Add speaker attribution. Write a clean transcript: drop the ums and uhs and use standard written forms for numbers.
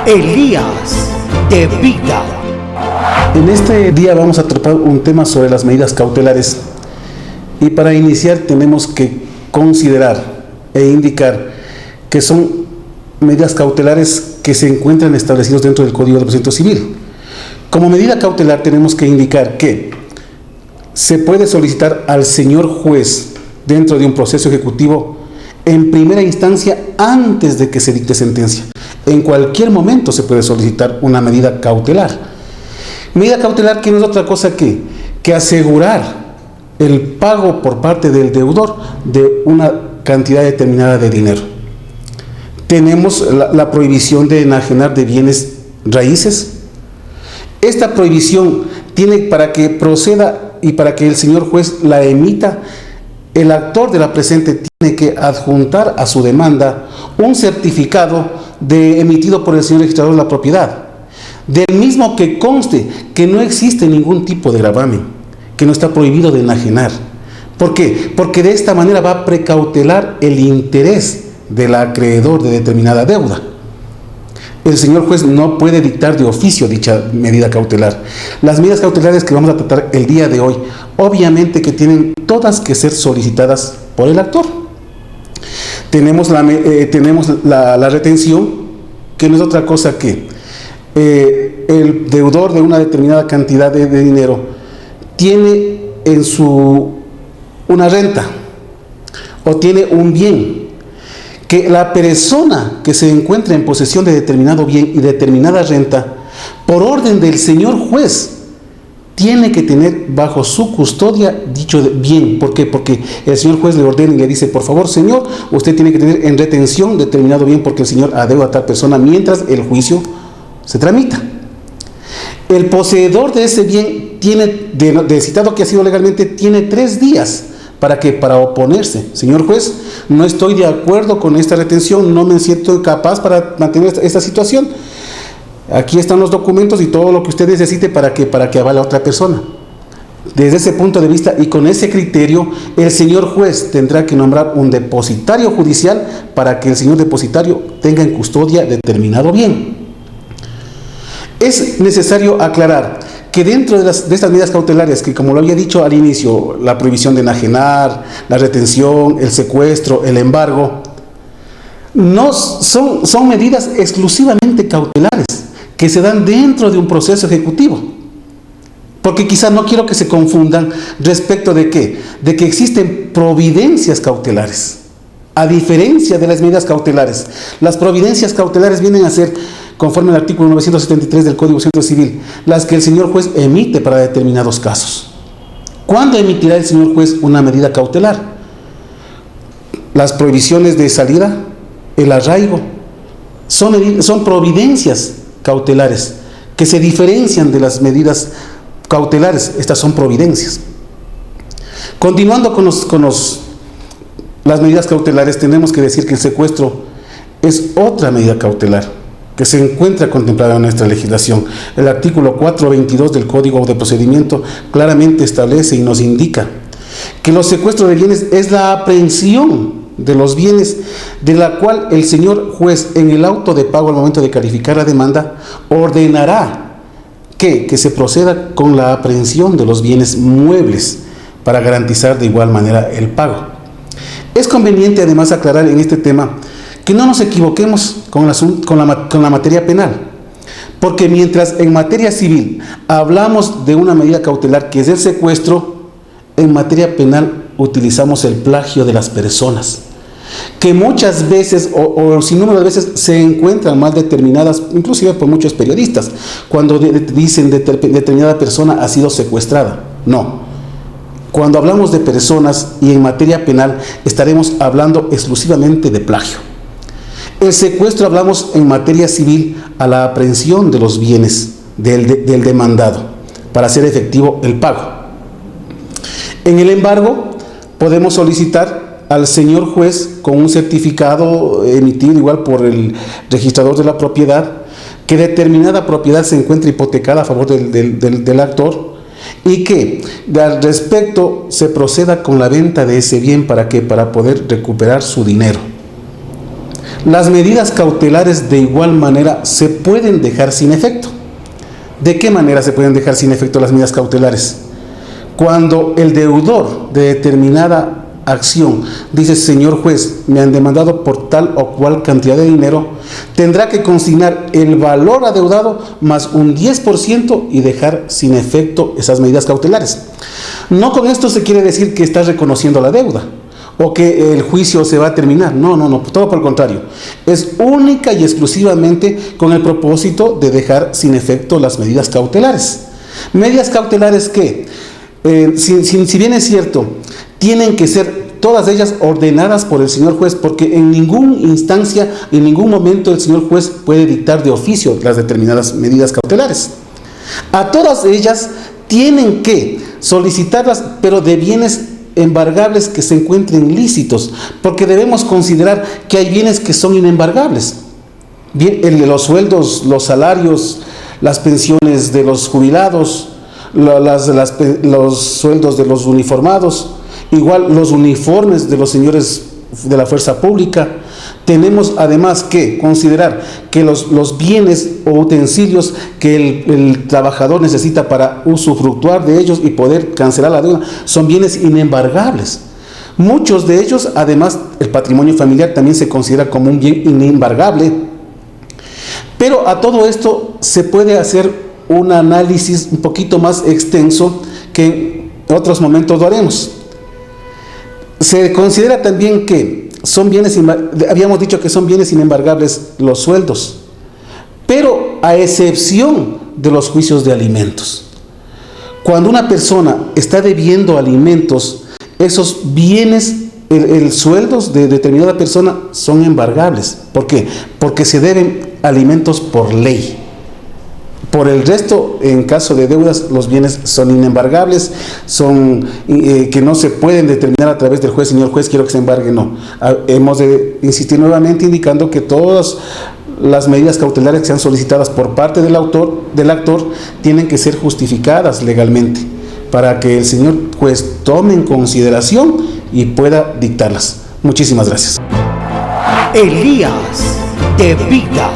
Speaker 1: Elías de Vida.
Speaker 2: En este día vamos a tratar un tema sobre las medidas cautelares, y para iniciar tenemos que considerar e indicar que son medidas cautelares que se encuentran establecidos dentro del Código de Procedimiento Civil. Como medida cautelar tenemos que indicar que se puede solicitar al señor juez dentro de un proceso ejecutivo en primera instancia antes de que se dicte sentencia. En cualquier momento se puede solicitar una medida cautelar. Medida cautelar que no es otra cosa que asegurar el pago por parte del deudor de una cantidad determinada de dinero. Tenemos la prohibición de enajenar de bienes raíces. Esta prohibición tiene, para que proceda y para que el señor juez la emita, el actor de la presente tiene que adjuntar a su demanda un certificado emitido por el señor registrador de la propiedad, del mismo que conste que no existe ningún tipo de gravamen, que no está prohibido de enajenar. ¿Por qué? Porque de esta manera va a precautelar el interés del acreedor de determinada deuda. El señor juez no puede dictar de oficio dicha medida cautelar. Las medidas cautelares que vamos a tratar el día de hoy, obviamente que tienen todas que ser solicitadas por el actor. Tenemos la retención, que no es otra cosa que el deudor de una determinada cantidad de dinero tiene en una renta o tiene un bien, que la persona que se encuentra en posesión de determinado bien y determinada renta, por orden del señor juez, tiene que tener bajo su custodia dicho bien. ¿Por qué? Porque el señor juez le ordena y le dice: por favor, señor, usted tiene que tener en retención determinado bien porque el señor adeuda a tal persona mientras el juicio se tramita. El poseedor de ese bien tiene, de citado que ha sido legalmente, tiene 3 días para oponerse. Señor juez, no estoy de acuerdo con esta retención, no me siento capaz para mantener esta situación. Aquí están los documentos y todo lo que usted necesite para que avale a otra persona. Desde ese punto de vista y con ese criterio, el señor juez tendrá que nombrar un depositario judicial para que el señor depositario tenga en custodia determinado bien. Es necesario aclarar que dentro de estas medidas cautelares, que como lo había dicho al inicio, la prohibición de enajenar, la retención, el secuestro, el embargo, no son medidas exclusivamente cautelares que se dan dentro de un proceso ejecutivo. Porque quizá no quiero que se confundan respecto de ¿qué? De que existen providencias cautelares. A diferencia de las medidas cautelares, las providencias cautelares vienen a ser, conforme al artículo 973 del Código de Procedimiento Civil, las que el señor juez emite para determinados casos. ¿Cuándo emitirá el señor juez una medida cautelar? Las prohibiciones de salida, el arraigo, son providencias cautelares que se diferencian de las medidas cautelares. Estas son providencias. Continuando con las medidas cautelares, tenemos que decir que el secuestro es otra medida cautelar que se encuentra contemplada en nuestra legislación. El artículo 422 del Código de Procedimiento claramente establece y nos indica que los secuestros de bienes es la aprehensión de los bienes, de la cual el señor juez, en el auto de pago al momento de calificar la demanda, ordenará que se proceda con la aprehensión de los bienes muebles para garantizar de igual manera el pago. Es conveniente además aclarar en este tema que no nos equivoquemos con la materia penal, porque mientras en materia civil hablamos de una medida cautelar que es el secuestro, en materia penal utilizamos el plagio de las personas, que muchas veces o sin número de veces se encuentran mal determinadas, inclusive por muchos periodistas, cuando dicen determinada persona ha sido secuestrada. No. Cuando hablamos de personas y en materia penal estaremos hablando exclusivamente de plagio. El secuestro hablamos en materia civil a la aprehensión de los bienes del demandado para hacer efectivo el pago. En el embargo podemos solicitar al señor juez con un certificado emitido igual por el registrador de la propiedad que determinada propiedad se encuentra hipotecada a favor del actor y que al respecto se proceda con la venta de ese bien para poder recuperar su dinero. Las medidas cautelares de igual manera se pueden dejar sin efecto. ¿De qué manera se pueden dejar sin efecto las medidas cautelares? Cuando el deudor de determinada acción dice: señor juez, me han demandado por tal o cual cantidad de dinero, tendrá que consignar el valor adeudado más un 10% y dejar sin efecto esas medidas cautelares. No con esto se quiere decir que está reconociendo la deuda o que el juicio se va a terminar. No, todo por el contrario. Es única y exclusivamente con el propósito de dejar sin efecto las medidas cautelares. Medidas cautelares que, si bien es cierto, tienen que ser todas ellas ordenadas por el señor juez, porque en ninguna instancia, en ningún momento el señor juez puede dictar de oficio las determinadas medidas cautelares. A todas ellas tienen que solicitarlas, pero de bienes embargables que se encuentren lícitos, porque debemos considerar que hay bienes que son inembargables. Bien, los sueldos, los salarios, las pensiones de los jubilados, los sueldos de los uniformados, igual los uniformes de los señores de la fuerza pública. Tenemos además que considerar que los bienes o utensilios que el trabajador necesita para usufructuar de ellos y poder cancelar la deuda son bienes inembargables. Muchos de ellos, además, el patrimonio familiar también se considera como un bien inembargable. Pero a todo esto se puede hacer un análisis un poquito más extenso que en otros momentos lo haremos. Se considera también que son bienes, habíamos dicho que son bienes inembargables los sueldos, pero a excepción de los juicios de alimentos. Cuando una persona está debiendo alimentos, esos bienes, el sueldos de determinada persona son embargables. ¿Por qué? Porque se deben alimentos por ley. Por el resto, en caso de deudas, los bienes son inembargables, son que no se pueden determinar a través del juez. Señor juez, quiero que se embargue. No. Hemos de insistir nuevamente indicando que todas las medidas cautelares que sean solicitadas por parte del actor tienen que ser justificadas legalmente para que el señor juez tome en consideración y pueda dictarlas. Muchísimas gracias.
Speaker 1: Elías de Vida.